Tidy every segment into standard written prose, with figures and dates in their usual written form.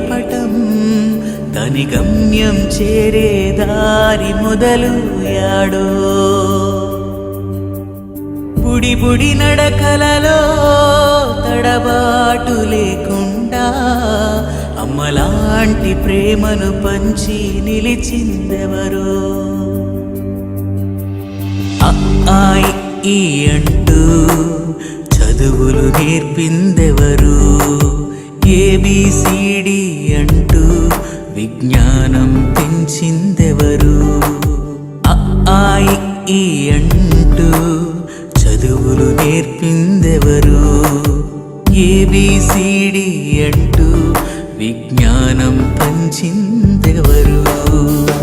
పటం తని గమ్యం చేరే దారి మొదలు యాడో బుడి బుడి నడకలలో తడబాటు లేకుండా అమ్మలాంటి ప్రేమను పంచి నిలిచిందెవరో ఆ ఈ అంటూ చదువులు నేర్పిందెవరు ఏబిసిడి అంటూ విజ్ఞానం పెంచిందెవరు ఆ ఈ అంటూ చదువులు నేర్పిందెవరు ఏబిసిడి అంటూ విజ్ఞానం పంచిందెవరు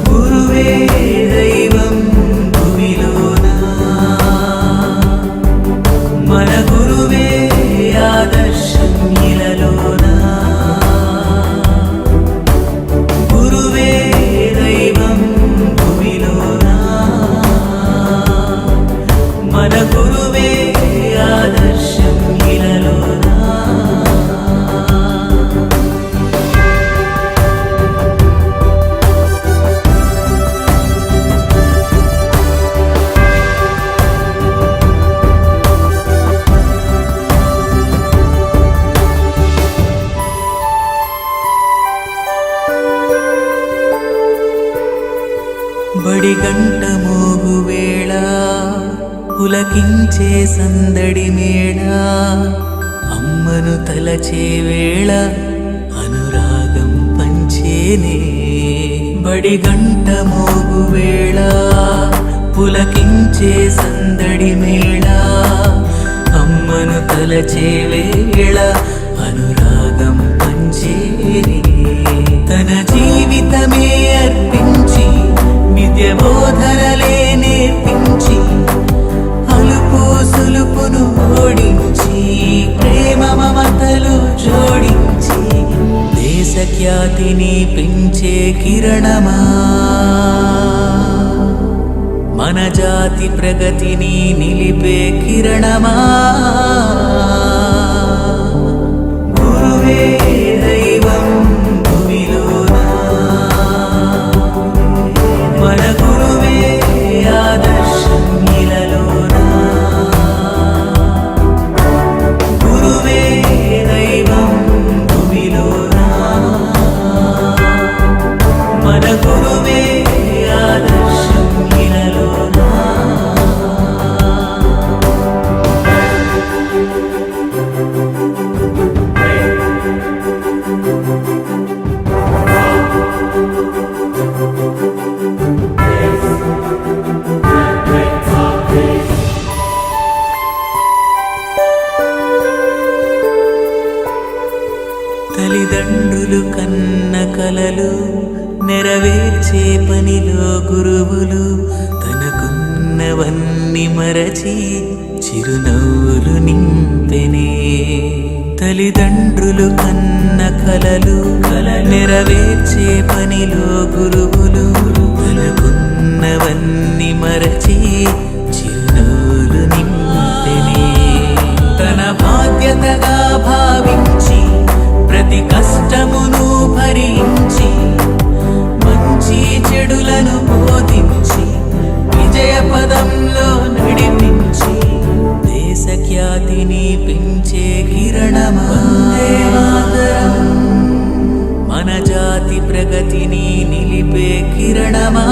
గురువే దైవం భూమిలోనా మన గురువే ఆదర్శం ఇలలోనా గురువే దైవం భూమిలోనా మన గురువే ఆదర్శం ఇలలోనా బడి గంట మోగు వేళ పులకించే సందడి మేళ అమ్మను తలచే వేళ అనురాగం పంచేనే బడి గంట మోగు వేళ పులకించే సందడి మేళ అమ్మను తలచే వేళ అనురాగం పంచేనే తన జీవితమే అర్పించి విద్య బోధనలే నేర్పించి అలుపు సులుపును ఓడించి ప్రేమ మమతలు జోడించి దేశ ఖ్యాతిని పెంచే కిరణమా మన జాతి ప్రగతిని నిలిపే కిరణమా గురువే దైవం భూమిలోనా మన గురువే ఆదర్శం ఇలలోనా గురువే దైవం భూమిలోనా మన గురువే ఆదర్శం ఇలలోనా తల్లిదండ్రులు కన్న కలలు నెరవేర్చే పనిలో గురువులు తనకున్నవన్నీ మరచి చిరునవ్వులు నింపెనే తల్లిదండ్రులు కన్న కలలు నెరవేర్చే పనిలో గురువులు తనకున్నవన్నీ మరచి చిరునవ్వులు నింపెనే తన బాధ్యతగా భావించి ప్రతి కష్టమును భరించి మంచి చెడులను బోధించి విజయ పదంలో నడిపించి దేశ ఖ్యాతిని పెంచే కిరణమా వందే మాతరం మన జాతి ప్రగతిని నిలిపే కిరణమా